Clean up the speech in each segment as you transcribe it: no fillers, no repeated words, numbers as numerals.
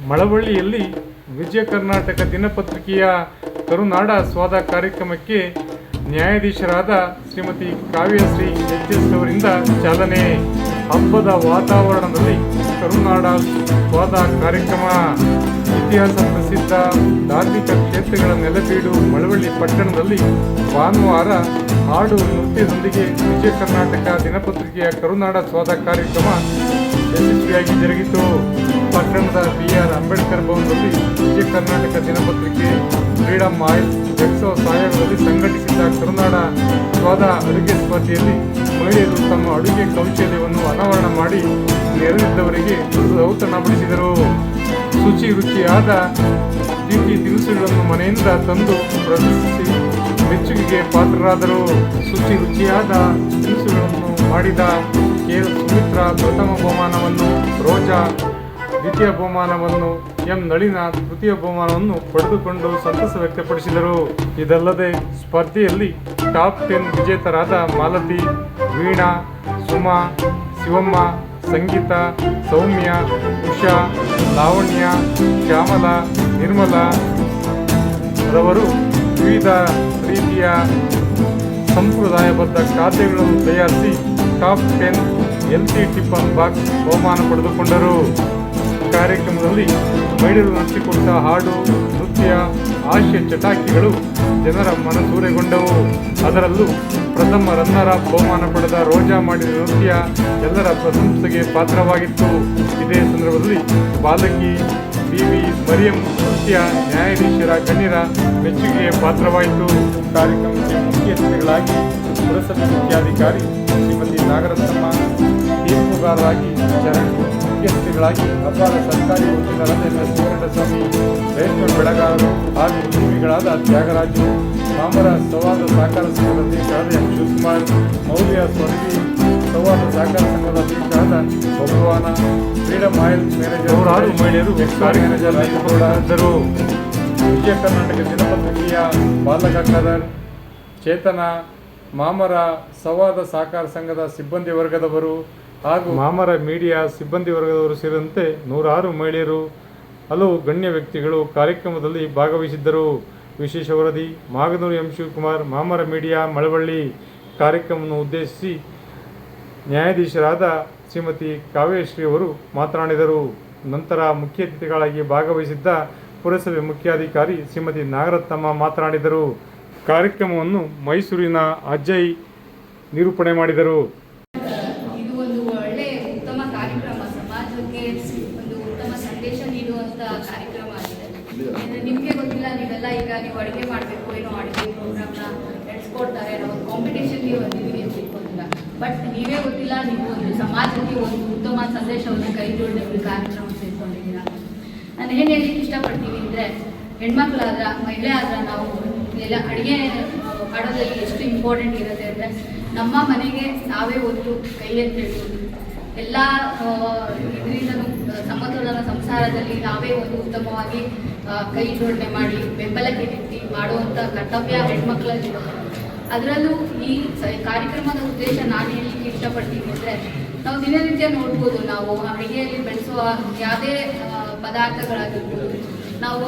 ಮಳವಳ್ಳಿಯಲ್ಲಿ ವಿಜಯ ಕರ್ನಾಟಕ ದಿನಪತ್ರಿಕೆಯ ಕರುನಾಡ ಸ್ವಾದ ಕಾರ್ಯಕ್ರಮಕ್ಕೆ ನ್ಯಾಯಾಧೀಶರಾದ ಶ್ರೀಮತಿ ಕಾವ್ಯಶ್ರೀ ಎಚ್.ಎಸ್. ಅವರಿಂದ ಚಾಲನೆ. ಹಬ್ಬದ ವಾತಾವರಣದಲ್ಲಿ ಕರುನಾಡ ಸ್ವಾದ ಕಾರ್ಯಕ್ರಮ. ಇತಿಹಾಸ ಪ್ರಸಿದ್ಧ ಧಾರ್ಮಿಕ ಕ್ಷೇತ್ರಗಳ ನೆಲೆಬೀಡು ಮಳವಳ್ಳಿ ಪಟ್ಟಣದಲ್ಲಿ ಭಾನುವಾರ ಹಾಡು ನೃತ್ಯದೊಂದಿಗೆ ವಿಜಯ ಕರ್ನಾಟಕ ದಿನಪತ್ರಿಕೆಯ ಕರುನಾಡ ಸ್ವಾದ ಕಾರ್ಯಕ್ರಮ ಯಶಸ್ವಿಯಾಗಿ ಜರುಗಿತು. ಪಟ್ಟಣದ ಬಿ.ಆರ್. ಅಂಬೇಡ್ಕರ್ ಭವನದಲ್ಲಿ ವಿಜಯ ಕರ್ನಾಟಕ ದಿನಪತ್ರಿಕೆ ಫ್ರೀಡಮ್ ಆಯಿಲ್ ಎಕ್ಸೋ ಸಹಯೋಗದಲ್ಲಿ ಸಂಘಟಿಸಿದ್ದ ಕರುನಾಡ ಸ್ವಾದ ಅಡುಗೆ ಸ್ಪರ್ಧೆಯಲ್ಲಿ ಮಹಿಳೆಯರು ತಮ್ಮ ಅಡುಗೆ ಕೌಶಲ್ಯವನ್ನು ಅನಾವರಣ ಮಾಡಿ ನೆರೆದಿದ್ದವರಿಗೆ ಔತಣಪಡಿಸಿದರು. ಶುಚಿ ರುಚಿಯಾದ ತಿಂಡಿ ತಿನಿಸುಗಳನ್ನು ಮನೆಯಿಂದ ತಂದು ಪ್ರದರ್ಶಿಸಿ ಮೆಚ್ಚುಗೆಗೆ ಪಾತ್ರರಾದರು. ಶುಚಿ ರುಚಿಯಾದ ತಿನಿಸುಗಳನ್ನು ಮಾಡಿದ ಕೆ. ಸುಮಿತ್ರಾ ಪ್ರಥಮ ಬಹುಮಾನವನ್ನು, ರೋಜಾ ದ್ವಿತೀಯ ಬಹುಮಾನವನ್ನು, ಎಂ. ನಳಿನ ತೃತೀಯ ಬಹುಮಾನವನ್ನು ಪಡೆದುಕೊಂಡು ಸಂತಸ ವ್ಯಕ್ತಪಡಿಸಿದರು. ಇದಲ್ಲದೆ ಸ್ಪರ್ಧೆಯಲ್ಲಿ ಟಾಪ್ 10 ವಿಜೇತರಾದ ಮಾಲತಿ, ವೀಣಾ, ಸುಮಾ, ಶಿವಮ್ಮ, ಸಂಗೀತ, ಸೌಮ್ಯ, ಉಷಾ, ಲಾವಣ್ಯ, ಶ್ಯಾಮಲ, ನಿರ್ಮಲಾ ರವರು ವಿವಿಧ ರೀತಿಯ ಸಂಪ್ರದಾಯಬದ್ಧ ಖಾದ್ಯಗಳನ್ನು ತಯಾರಿಸಿ ಟಾಪ್ 10 LC ಟಿಫನ್ ಬಾಕ್ಸ್ ಬಹುಮಾನ ಪಡೆದುಕೊಂಡರು. ಕಾರ್ಯಕ್ರಮದಲ್ಲಿ ಮಹಿಳೆಯರು ನಡೆಸಿಕೊಟ್ಟ ಹಾಡು, ನೃತ್ಯ, ಹಾಸ್ಯ ಚಟಾಕಿಗಳು ಜನರ ಮನಸೂರೆಗೊಂಡವು. ಅದರಲ್ಲೂ ಪ್ರಥಮ ರನ್ನರ್ ಅಪ್ ಬಹುಮಾನ ಪಡೆದ ರೋಜಾ ಮಾಡಿದ ನೃತ್ಯ ಎಲ್ಲರ ಪ್ರಶಂಸೆಗೆ ಪಾತ್ರವಾಗಿತ್ತು. ಇದೇ ಸಂದರ್ಭದಲ್ಲಿ ಬಾಲಕಿ ಬಿ.ವಿ. ಮರಿಯಂ ನೃತ್ಯ ನ್ಯಾಯಾಧೀಶರ ಗಣ್ಯರ ಮೆಚ್ಚುಗೆಗೆ ಪಾತ್ರವಾಯಿತು. ಕಾರ್ಯಕ್ರಮಕ್ಕೆ ಮುಖ್ಯ ಅತಿಥಿಗಳಾಗಿ ಪುರಸಭೆ ಮುಖ್ಯಾಧಿಕಾರಿ ಶ್ರೀಮತಿ ನಾಗರತ್ನಮ್ಮ, ತೀರ್ಪುಗಾರರಾಗಿ ಚರಣ್, ಮುಖ್ಯ ಅತಿಥಿಗಳಾಗಿ ಅಪಾರ ಸರ್ಕಾರಿ ವಕೀಲರಾದ ಶಿವರೆಡ್ಡಸ್ವಾಮಿ, ರೇಷ್ಮೆ ಬೆಳೆಗಾರರು ಹಾಗೂ ಉದ್ಯಮಿಗಳಾದ ತ್ಯಾಗರಾಜು, ಮಾಮರ ಸಂವಾದ ಸಹಕಾರ ಸಂಘದ ಅಧ್ಯಕ್ಷರಾದ ಎಂ. ಶಿವಕುಮಾರ್, ಮೌಲ್ಯ ಸ್ವರ್ಗಿ ಸಂವಾದ ಸಹಕಾರ ಸಂಘದ ಅಧ್ಯಕ್ಷರಾದ ಭಗವಾನ, ಫ್ರೀಡಮ್ ಆಯಿಲ್ ಮ್ಯಾನೇಜರ್ ನೂರಾರು ಮಹಿಳೆಯರು ಮ್ಯಾನೇಜರ್ ಇದ್ದರು. ವಿಜಯ ಕರ್ನಾಟಕ ದಿನಪತ್ರಿಕೆಯ ಬಾಲಗಂಗಾಧರ್, ಚೇತನ, ಮಾಮರ ಸಂವಾದ ಸಹಕಾರ ಸಂಘದ ಸಿಬ್ಬಂದಿ ವರ್ಗದವರು ಹಾಗೂ ಮಾಮರ ಮೀಡಿಯಾ ಸಿಬ್ಬಂದಿ ವರ್ಗದವರು ಸೇರಿದಂತೆ ನೂರಾರು ಮಹಿಳೆಯರು, ಹಲವು ಗಣ್ಯ ವ್ಯಕ್ತಿಗಳು ಕಾರ್ಯಕ್ರಮದಲ್ಲಿ ಭಾಗವಹಿಸಿದ್ದರು. ವಿಶೇಷ ವರದಿ ಮಾಗನೂರು ಎಂ. ಶಿವಕುಮಾರ್, ಮಾಮರ ಮೀಡಿಯಾ, ಮಳವಳ್ಳಿ. ಕಾರ್ಯಕ್ರಮವನ್ನು ಉದ್ದೇಶಿಸಿ ನ್ಯಾಯಾಧೀಶರಾದ ಶ್ರೀಮತಿ ಕಾವ್ಯಶ್ರೀ ಅವರು ಮಾತನಾಡಿದರು. ನಂತರ ಮುಖ್ಯ ಅತಿಥಿಗಳಾಗಿ ಭಾಗವಹಿಸಿದ್ದ ಪುರಸಭೆ ಮುಖ್ಯಾಧಿಕಾರಿ ಶ್ರೀಮತಿ ನಾಗರತ್ನಮ್ಮ ಮಾತನಾಡಿದರು. ಕಾರ್ಯಕ್ರಮವನ್ನು ಮೈಸೂರಿನ ಅಜಯ್ ನಿರೂಪಣೆ ಮಾಡಿದರು. ಇದು ಒಂದು ಒಳ್ಳೆ ಉತ್ತಮ ಕಾರ್ಯಕ್ರಮ, ಸಮಾಜಕ್ಕೆ ಒಂದು ಉತ್ತಮ ಸಂದೇಶ ನೀಡುವಂಥ ಕಾರ್ಯಕ್ರಮ ಆಗಿದೆ. ನಿಮಗೆ ಗೊತ್ತಿಲ್ಲ, ನೀವೆಲ್ಲ ಈಗ ನೀವು ಅಡುಗೆ ಮಾಡಬೇಕು, ಏನೋ ಅಡುಗೆ ಪ್ರೋಗ್ರಾಮ್ನ ನಡೆಸ್ಕೊಡ್ತಾರೆ, ನಾವು ಒಂದು ಕಾಂಪಿಟೇಷನ್ಗೆ ಬಂದಿದ್ದೀವಿ ಅಂತ ತಿಳ್ಕೊಂಡಿಲ್ಲ. ಬಟ್ ನೀವೇ ಗೊತ್ತಿಲ್ಲ, ನೀವು ಒಂದು ಸಮಾಜಕ್ಕೆ ಒಂದು ಉತ್ತಮ ಸಂದೇಶವನ್ನು ಕೈಗೊಂಡು ನೀವು ಕಾರ್ಯಕ್ರಮ ಸೇರ್ಕೊಂಡಿದ್ದೀರಾ. ನಾನು ಏನು ಹೇಳಲಿಕ್ಕೆ ಇಷ್ಟಪಡ್ತೀನಿ ಅಂದರೆ, ಹೆಣ್ಮಕ್ಳಾದ್ರ, ಮಹಿಳೆ ಆದ್ರೆ ನಾವು ಎಲ್ಲ ಅಡುಗೆ ಮಾಡೋದ್ರಲ್ಲಿ ಎಷ್ಟು ಇಂಪಾರ್ಟೆಂಟ್ ಇರುತ್ತೆ ಅಂದರೆ, ನಮ್ಮ ಮನೆಗೆ ನಾವೇ ಒಂದು ಕೈ ಅಂತ ಹೇಳ್ಬೋದು. ಎಲ್ಲ ಇದರಿಂದನೂ ಸಮತೋಲನ ಸಂಸಾರದಲ್ಲಿ ನಾವೇ ಒಂದು ಉತ್ತಮವಾಗಿ ಕೈ ಜೋಡಣೆ ಮಾಡಿ ಬೆಂಬಲಕ್ಕೆ ನಿಂತು ಮಾಡುವಂಥ ಕರ್ತವ್ಯ ಹೆಣ್ಮಕ್ಳಲ್ಲಿ. ಅದರಲ್ಲೂ ಈ ಕಾರ್ಯಕ್ರಮದ ಉದ್ದೇಶ ನಾನು ಹೇಳಲಿಕ್ಕೆ ಇಷ್ಟಪಡ್ತೀನಿ ಅಂದರೆ, ನಾವು ದಿನನಿತ್ಯ ನೋಡ್ಬೋದು, ನಾವು ಅಡುಗೆಯಲ್ಲಿ ಬೆಳೆಸುವ ಯಾವುದೇ ಪದಾರ್ಥಗಳಾಗಿರ್ಬೋದು, ನಾವು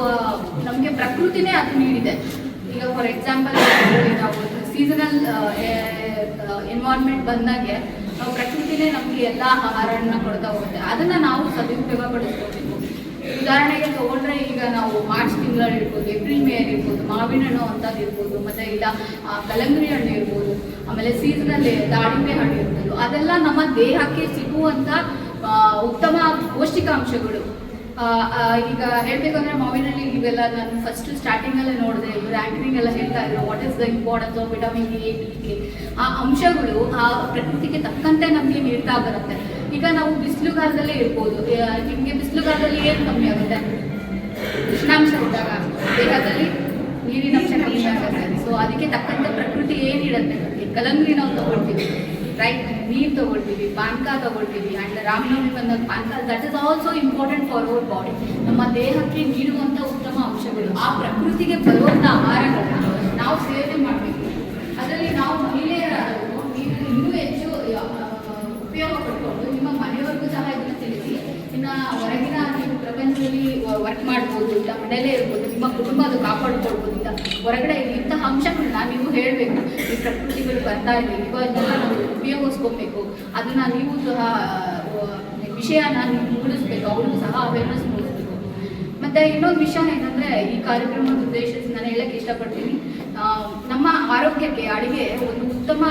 ನಮಗೆ ಪ್ರಕೃತಿನೇ ಅದು ನೀಡಿದೆ. ಈಗ ಫಾರ್ ಎಕ್ಸಾಂಪಲ್ ನಾವು ಸೀಸನಲ್ ಎನ್ವೈರ್ಮೆಂಟ್ ಬಂದಾಗೆ ನಾವು ಪ್ರಕೃತಿನೇ ನಮಗೆ ಎಲ್ಲ ಆಹಾರನ ಕೊಡ್ತಾ ಹೋಗುತ್ತೆ. ಅದನ್ನು ನಾವು ಸದುಪಯೋಗ ಪಡಿಸ್ಕೋಬೇಕು. ಉದಾಹರಣೆಗೆ ತೊಗೊಂಡ್ರೆ, ಈಗ ನಾವು ಮಾರ್ಚ್ ತಿಂಗಳಲ್ಲಿ ಇರ್ಬೋದು, ಏಪ್ರಿಲ್ ಮೇ ಇರ್ಬೋದು, ಮಾವಿನ ಹಣ್ಣು ಅಂಥದ್ದು ಇರ್ಬೋದು, ಮತ್ತು ಇಲ್ಲ ಕಲ್ಲಂಗಡಿ ಹಣ್ಣು ಇರ್ಬೋದು, ಆಮೇಲೆ ಸೀಸನಲ್ಲಿ ದಾಳಿಂಬೆ ಹಣ್ಣು ಇರ್ಬೋದು. ಅದೆಲ್ಲ ನಮ್ಮ ದೇಹಕ್ಕೆ ಸಿಗುವಂಥ ಉತ್ತಮ ಪೌಷ್ಟಿಕಾಂಶಗಳು. ಈಗ ಹೇಳಬೇಕಂದ್ರೆ ಮಾವಿನಲ್ಲಿ ಇವೆಲ್ಲ ನಾನು ಫಸ್ಟ್ ಸ್ಟಾರ್ಟಿಂಗಲ್ಲೇ ನೋಡಿದೆ, ಇವರು ಆ್ಯಂಕರಿಂಗ್ ಎಲ್ಲ ಹೇಳ್ತಾ ಇದ್ರು what is the importance of vitamin A, D, K. ಆ ಅಂಶಗಳು ಆ ಪ್ರಕೃತಿಗೆ ತಕ್ಕಂತೆ ನಮಗೆ ನೀಡ್ತಾ ಬರುತ್ತೆ. ಈಗ ನಾವು ಬಿಸಿಲುಗಾಲದಲ್ಲೇ ಇರ್ಬೋದು, ನಿಮಗೆ ಬಿಸಿಲುಗಾಲದಲ್ಲಿ ಏನು ಕಮ್ಮಿ ಆಗುತ್ತೆ? ಉಷ್ಣಾಂಶ ಇದ್ದಾಗ ದೇಹದಲ್ಲಿ ನೀರಿನಂಶ ಕಮ್ಮಿ ಆಗುತ್ತೆ. ಸೊ ಅದಕ್ಕೆ ತಕ್ಕಂತೆ ಪ್ರಕೃತಿ ಏನಿರುತ್ತೆ, ಕಲ್ಲಂಗಡಿ ನಾವು ತೊಗೊಳ್ತೀವಿ, ರೈಟ್, ನೀರು ತೊಗೊಳ್ತೀವಿ, ಪಾನಕ ತೊಗೊಳ್ತೀವಿ, ಆ್ಯಂಡ್ ರಾಮನವಮಿ ಬಂದಾಗ ಪಾನಕ, that is also important for our body. ನಮ್ಮ ದೇಹಕ್ಕೆ ನೀಡುವಂಥ ಉತ್ತಮ ಅಂಶಗಳು, ಆ ಪ್ರಕೃತಿಗೆ ಬರುವಂಥ ಆಹಾರಗಳನ್ನ ನಾವು ಸೇವನೆ ಮಾಡಬೇಕು. ಅದರಲ್ಲಿ ನಾವು ಮಹಿಳೆಯರಾದರೂ ನೀವು ಇನ್ನೂ ಹೆಚ್ಚು ಉಪಯೋಗ ಪಡ್ಕೊಂಡು ನಿಮ್ಮ ಮನೆಯವರೆಗೂ ಸಹ ಇದನ್ನು ತಿಳಿಸಿ. ಇನ್ನು ಹೊರಗಿನ ನೀವು ಪ್ರಪಂಚದಲ್ಲಿ ವರ್ಕ್ ಮಾಡ್ಬೋದು, ಇಲ್ಲ ಮನೆಯಲ್ಲೇ ಇರ್ಬೋದು, ನಿಮ್ಮ ಕುಟುಂಬ ಅದು ಕಾಪಾಡ್ಕೊಳ್ಬೋದು, ಇಲ್ಲ ಹೊರಗಡೆ ಇಂತಹ ಅಂಶಗಳನ್ನ ನೀವು ಹೇಳಬೇಕು. ಈ ಪ್ರಕೃತಿಗಳು ಬರ್ತಾ ಇದೆ, ಇವನ್ನೆಲ್ಲ ನಾವು ಉಪಯೋಗಿಸ್ಕೊಬೇಕು, ಅದನ್ನು ನೀವು ಸಹ ವಿಷಯನ ನೀವು ಮೂಡಿಸ್ಬೇಕು, ಅವ್ರಿಗೂ ಸಹ ಅವೇರ್ನೆಸ್ ಮೂಡಿಸ್ಬೇಕು. ಮತ್ತು ಇನ್ನೊಂದು ವಿಷಯ ಏನಂದರೆ, ಈ ಕಾರ್ಯಕ್ರಮದ ಉದ್ದೇಶಿಸಿ ನಾನು ಹೇಳಕ್ಕೆ ಇಷ್ಟಪಡ್ತೀನಿ, ನಮ್ಮ ಆರೋಗ್ಯಕ್ಕೆ ಅಡುಗೆ ಒಂದು ಉತ್ತಮ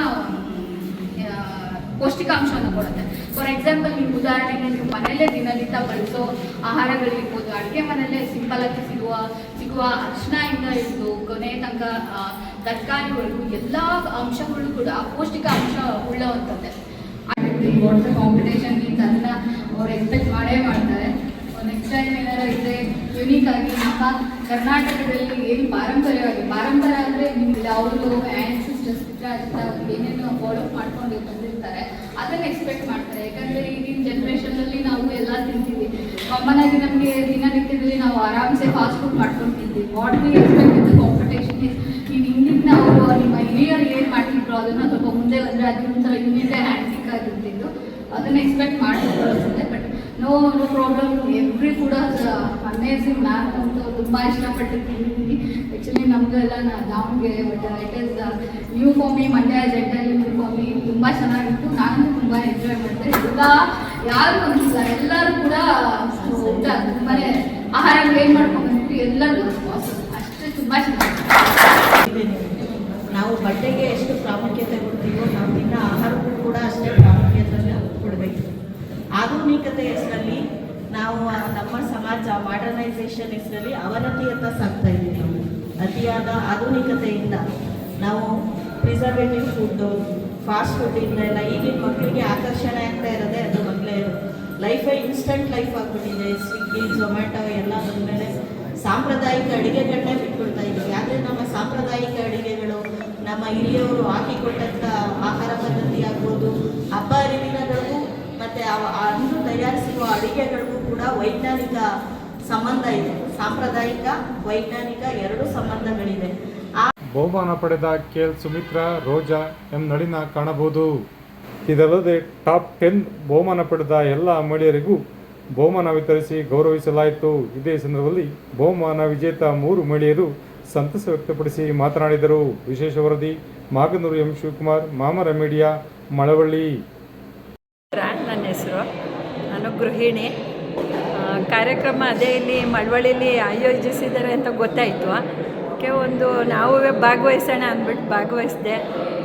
ಪೌಷ್ಟಿಕಾಂಶವನ್ನು ಕೊಡುತ್ತೆ. ಫಾರ್ ಎಕ್ಸಾಂಪಲ್, ನೀವು ಉದಾಹರಣೆಗೆ ನೀವು ಮನೆಯಲ್ಲೇ ದಿನನಿತ್ಯ ಬಳಸೋ ಆಹಾರಗಳಿರ್ಬೋದು, ಅಡುಗೆ ಮನೆಯಲ್ಲೇ ಸಿಂಪಲಾಗಿ ಸಿಗುವ ಅರಿಶಿಣದಿಂದ ಹಿಡಿದು ಕೊನೆ ತನಕ ತರಕಾರಿಗಳು ಎಲ್ಲ ಅಂಶಗಳು ಕೂಡ ಪೌಷ್ಟಿಕಾಂಶ ಉಳ್ಳವಂಥದ್ದೇ. ವಾಟರ್ ಕಾಂಪಿಟೇಷನ್ ಅದನ್ನು ಅವ್ರು ಎಕ್ಸ್ಪೆಕ್ಟ್ ಮಾಡೇ ಮಾಡ್ತಾರೆ. ನೆಕ್ಸ್ಟ್ ಟೈಮ್ ಏನಾರ ಇದೆ ಯುನೀಕ್ ಆಗಿ ನಮ್ಮ ಕರ್ನಾಟಕದಲ್ಲಿ ಏನು ಪಾರಂಪರ್ಯ ಅಂದರೆ ನಿಮ್ಗೆ ಅವರು ಆ್ಯನ್ಸಿಸ್ಟರ್ಸ್ ಏನೇನು ಫಾಲೋ ಮಾಡ್ಕೊಂಡು ಬಂದಿರ್ತಾರೆ ಅದನ್ನು ಎಕ್ಸ್ಪೆಕ್ಟ್ ಮಾಡ್ತಾರೆ. ಯಾಕಂದರೆ ಈಗಿನ ಜನ್ರೇಷನಲ್ಲಿ ನಾವು ಎಲ್ಲ ತಿಂತೀವಿ, ಕಾಮನ್ ಆಗಿ ನಮಗೆ ದಿನನಿತ್ಯದಲ್ಲಿ ನಾವು ಆರಾಮ್ಸೆ ಫಾಸ್ಟ್ ಫುಡ್ ಮಾಡ್ಕೊಂಡು ತಿಂತೀವಿ. What we expect in the competition is, ನೀವು ಹಿಂದಿನ ಅವರು ನಿಮ್ಮ ಹಿರಿಯರು ಏನು ಮಾಡ್ತಿದ್ರು ಅದನ್ನು ಸ್ವಲ್ಪ ಮುಂದೆ ಬಂದರೆ ಅದೊಂಥರ ಯೂನಿಟೇ ಹ್ಯಾಂಡ್ಸಿಕ್ ಆಗಿರ್ತಿದ್ದು, ಅದನ್ನು ಎಕ್ಸ್ಪೆಕ್ಟ್ ಮಾಡ್ತಿದ್ರು ಅನಿಸುತ್ತೆ. ಬಟ್ ನೋ ಪ್ರಾಬ್ಲಮ್, ಎವ್ರಿ ಕೂಡ ಅಮೇಝಿಂಗ್. ನಾನು ತುಂಬ ಇಷ್ಟಪಟ್ಟು ತಿಂದಿದ್ದೀನಿ. ಆ್ಯಕ್ಚುಲಿ ನಮಗೆಲ್ಲ Davanagere, but it is new for me, Mandya gentle new for me. ತುಂಬ ಚೆನ್ನಾಗಿತ್ತು, ನಾನು ತುಂಬ ಎಂಜಾಯ್ ಮಾಡಿದೆ. ಎಲ್ಲ ಯಾರು ಅಂತಿಲ್ಲ, ಎಲ್ಲರೂ ಕೂಡ ಊಟ ತುಂಬಾ ಆಹಾರ ಏನು ಮಾಡ್ಕೊಂಡ್ಬಂದಿದ್ರು, ಎಲ್ಲರೂ ಅಷ್ಟೇ ತುಂಬ ಚೆನ್ನಾಗಿದೆ. ನಾವು ಬಟ್ಟೆಗೆ ಎಷ್ಟು ಪ್ರಾಮುಖ್ಯತೆ ಕೊಡ್ತೀವೋ ನಾವು ತಿನ್ನೋ ಆಹಾರಕ್ಕೂ ಕೂಡ ಅಷ್ಟೇ ಪ್ರಾಮುಖ್ಯತೆ ಕೊಡಬೇಕು. ಆಧುನಿಕತೆ ಹೆಸರಲ್ಲಿ ನಾವು ನಮ್ಮ ಸಮಾಜ ಮಾಡರ್ನೈಸೇಷನ್ ಹೆಸರಲ್ಲಿ ಅವನತಿಯತ್ತ ಸಾಗ್ತಾ ಇದ್ದೀವಿ. ನಾವು ಅತಿಯಾದ ಆಧುನಿಕತೆಯಿಂದ ನಾವು ಪ್ರಿಸರ್ವೇಟಿವ್ ಫುಡ್ಡು, ಫಾಸ್ಟ್ ಫುಡ್ಡಿಂದ ಎಲ್ಲ ಈಗಿನ ಮಕ್ಕಳಿಗೆ ಆಕರ್ಷಣೆ ಆಗ್ತಾ ಇರೋದೇ ಅದು. ಮೊದಲೇ ಲೈಫೇ ಇನ್ಸ್ಟಂಟ್ ಲೈಫ್ ಆಗಿಬಿಟ್ಟಿದೆ. ಸ್ವಿಗ್ಗಿ, ಝೊಮ್ಯಾಟೊ ಎಲ್ಲ ಬಂದಮೇಲೆ ಸಾಂಪ್ರದಾಯಿಕ ಅಡುಗೆಗಳನ್ನೇ ಬಿಟ್ಕೊಳ್ತಾ ಇದ್ದೀವಿ. ಆದರೆ ನಮ್ಮ ಸಾಂಪ್ರದಾಯಿಕ ಅಡುಗೆಗಳು, ನಮ್ಮ ಹಿರಿಯವರು ಹಾಕಿಕೊಟ್ಟಂಥ ಆಹಾರ ಪದ್ಧತಿ ಆಗ್ಬೋದು, ಹಬ್ಬ ಹರಿದಿನಗಳಿಗೂ ಮತ್ತು ಅಂದು ತಯಾರಿಸುವ ಅಡುಗೆಗಳಿಗೂ ಕೂಡ ವೈಜ್ಞಾನಿಕ ಸಂಬಂಧ ಇದೆ. ಸಾಂಪ್ರದಾಯಿಕ, ವೈಜ್ಞಾನಿಕ ಎರಡೂ ಸಂಬಂಧಗಳಿದೆ. ಬಹುಮಾನ ಪಡೆದ KL ಸುಮಿತ್ರಾ, ರೋಜಾ, ಎಂ ನಳಿನ ಕಾಣಬಹುದು. ಇದಲ್ಲದೆ ಟಾಪ್ 10 ಬಹುಮಾನ ಪಡೆದ ಎಲ್ಲ ಮಹಿಳೆಯರಿಗೂ ಬಹುಮಾನ ವಿತರಿಸಿ ಗೌರವಿಸಲಾಯಿತು. ಇದೇ ಸಂದರ್ಭದಲ್ಲಿ ಬಹುಮಾನ ವಿಜೇತ 3 ಮಹಿಳೆಯರು ಸಂತಸ ವ್ಯಕ್ತಪಡಿಸಿ ಮಾತನಾಡಿದರು. ವಿಶೇಷ ವರದಿ ಮಾಗನೂರು ಎಂ ಶಿವಕುಮಾರ್, ಮಾಮರ ಮೀಡಿಯಾ, ಮಳವಳ್ಳಿ. ನನ್ನ ಹೆಸರು, ನಾನು ಗೃಹಿಣಿ. ಕಾರ್ಯಕ್ರಮ ಅದೇ ಇಲ್ಲಿ ಮಳವಳ್ಳಿಯಲ್ಲಿ ಆಯೋಜಿಸಿದ್ದಾರೆ ಅಂತ ಗೊತ್ತಾಯಿತು. ಒಂದು ನಾವು ಭಾಗವಹಿಸೋಣ ಅಂದ್ಬಿಟ್ಟು ಭಾಗವಹಿಸಿದೆ.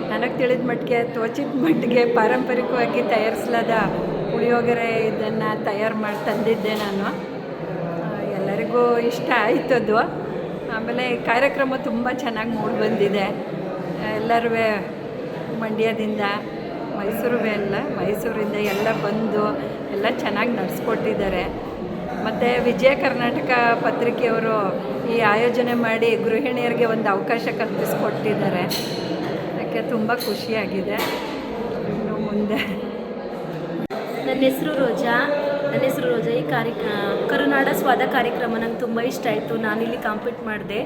ನನಗೆ ತಿಳಿದ ಮಟ್ಟಿಗೆ, ತೋಚಿದ ಮಟ್ಟಿಗೆ ಪಾರಂಪರಿಕವಾಗಿ ತಯಾರಿಸಲಾದ ಪುಳಿಯೋಗರೆ ಇದನ್ನು ತಯಾರು ಮಾಡಿ ತಂದಿದ್ದೆ ನಾನು. ಎಲ್ಲರಿಗೂ ಇಷ್ಟ ಆಯ್ತದು. ಆಮೇಲೆ ಕಾರ್ಯಕ್ರಮ ತುಂಬ ಚೆನ್ನಾಗಿ ಮೂಡಿ ಬಂದಿದೆ. ಎಲ್ಲರೂ ಮಂಡ್ಯದಿಂದ, ಮೈಸೂರಿಂದ ಎಲ್ಲ ಬಂದು ಎಲ್ಲ ಚೆನ್ನಾಗಿ ನಡೆಸ್ಕೊಟ್ಟಿದ್ದಾರೆ. ಮತ್ತು ವಿಜಯ ಕರ್ನಾಟಕ ಪತ್ರಿಕೆಯವರು ಈ ಆಯೋಜನೆ ಮಾಡಿ ಗೃಹಿಣಿಯರಿಗೆ ಒಂದು ಅವಕಾಶ ಕಲ್ಪಿಸಿಕೊಟ್ಟಿದ್ದಾರೆ. ಅದಕ್ಕೆ ತುಂಬ ಖುಷಿಯಾಗಿದೆ. ಇನ್ನು ಮುಂದೆ ನನ್ನ ಹೆಸರು ರೋಜಾ. ಈ ಕರುನಾಡ ಸ್ವಾದ ಕಾರ್ಯಕ್ರಮ ನಂಗೆ ತುಂಬ ಇಷ್ಟ ಆಯಿತು. ನಾನಿಲ್ಲಿ ಕಾಂಪೀಟ್ ಮಾಡಿದೆ.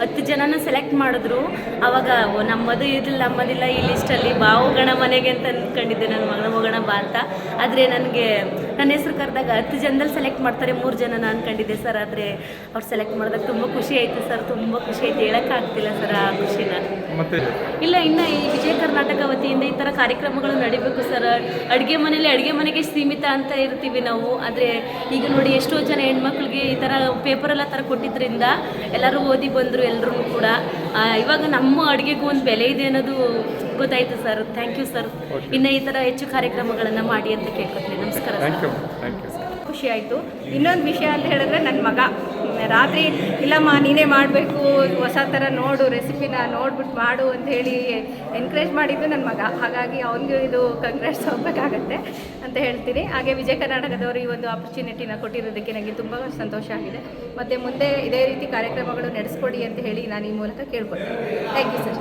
10 ಜನನ ಸೆಲೆಕ್ಟ್ ಮಾಡಿದ್ರು. ಆವಾಗ ನಮ್ಮದಿಲ್ಲ ಈ ಲಿಸ್ಟಲ್ಲಿ ಬಾ ಹೋಗೋಣ ಮನೆಗೆ ಅಂತ ಅಂದ್ಕೊಂಡಿದ್ದೆ. ನನ್ನ ಮಗನ ಹೋಗೋಣ ಬಾ ಅಂತ. ಆದರೆ ನನಗೆ ನನ್ನ ಹೆಸರು ಕರೆದಾಗ 10 ಜನದಲ್ಲಿ ಸೆಲೆಕ್ಟ್ ಮಾಡ್ತಾರೆ, 3 ಜನನ ಅಂದ್ಕೊಂಡಿದ್ದೆ ಸರ್. ಆದರೆ ಅವ್ರು ಸೆಲೆಕ್ಟ್ ಮಾಡಿದಾಗ ತುಂಬ ಖುಷಿ ಆಯಿತು ಸರ್. ತುಂಬ ಖುಷಿ ಆಯಿತು, ಹೇಳೋಕ್ಕಾಗ್ತಿಲ್ಲ ಸರ್ ಆ ಖುಷಿನ. ಇಲ್ಲ, ಇನ್ನು ಈ ವಿಜಯ ಕರ್ನಾಟಕ ವತಿಯಿಂದ ಈ ಥರ ಕಾರ್ಯಕ್ರಮಗಳು ನಡಿಬೇಕು ಸರ್. ಅಡುಗೆ ಮನೆಗೆ ಸೀಮಿತ ಅಂತ ಇರ್ತೀವಿ ನಾವು. ಆದರೆ ಈಗ ನೋಡಿ, ಎಷ್ಟೋ ಜನ ಹೆಣ್ಮಕ್ಳಿಗೆ ಈ ಥರ ಪೇಪರೆಲ್ಲ ಥರ ಕೊಟ್ಟಿದ್ದರಿಂದ ಎಲ್ಲರೂ ಓದಿ ಬಂದರು ಎಲ್ಲರೂ ಕೂಡ. ಇವಾಗ ನಮ್ಮ ಅಡುಗೆಗೂ ಒಂದು ಬೆಲೆ ಇದೆ ಅನ್ನೋದು ಗೊತ್ತಾಯಿತು ಸರ್. Thank you sir. ಇನ್ನು ಈ ಥರ ಹೆಚ್ಚು ಕಾರ್ಯಕ್ರಮಗಳನ್ನು ಮಾಡಿ ಅಂತ ಕೇಳ್ಕೊತೀನಿ. ನಮಸ್ಕಾರ ಸರ್. ಖುಷಿ ಆಯಿತು. ಇನ್ನೊಂದು ವಿಷಯ ಅಂತ ಹೇಳಿದ್ರೆ, ನನ್ನ ಮಗ ರಾತ್ರಿ ಇಲ್ಲಮ್ಮ ನೀನೇ ಮಾಡಬೇಕು, ಹೊಸ ಥರ ನೋಡು, ರೆಸಿಪಿನ ನೋಡ್ಬಿಟ್ಟು ಮಾಡು ಅಂತ ಹೇಳಿ ಎನ್ಕರೇಜ್ ಮಾಡಿದ್ದು ನನ್ನ ಮಗ. ಹಾಗಾಗಿ ಅವನಿಗೂ ಇದು ಕಂಗ್ರಾಟ್ಸ್ ಹೋಗ್ಬೇಕಾಗತ್ತೆ ಅಂತ ಹೇಳ್ತೀನಿ. ಹಾಗೆ ವಿಜಯ ಕರ್ನಾಟಕದವರು ಈ ಒಂದು ಆಪರ್ಚುನಿಟಿನ ಕೊಟ್ಟಿರೋದಕ್ಕೆ ನನಗೆ ತುಂಬ ಸಂತೋಷ ಆಗಿದೆ. ಮತ್ತು ಮುಂದೆ ಇದೇ ರೀತಿ ಕಾರ್ಯಕ್ರಮಗಳು ನಡೆಸ್ಕೊಡಿ ಅಂತ ಹೇಳಿ ನಾನು ಈ ಮೂಲಕ ಕೇಳ್ಕೊಳ್ತೇನೆ. Thank you sir.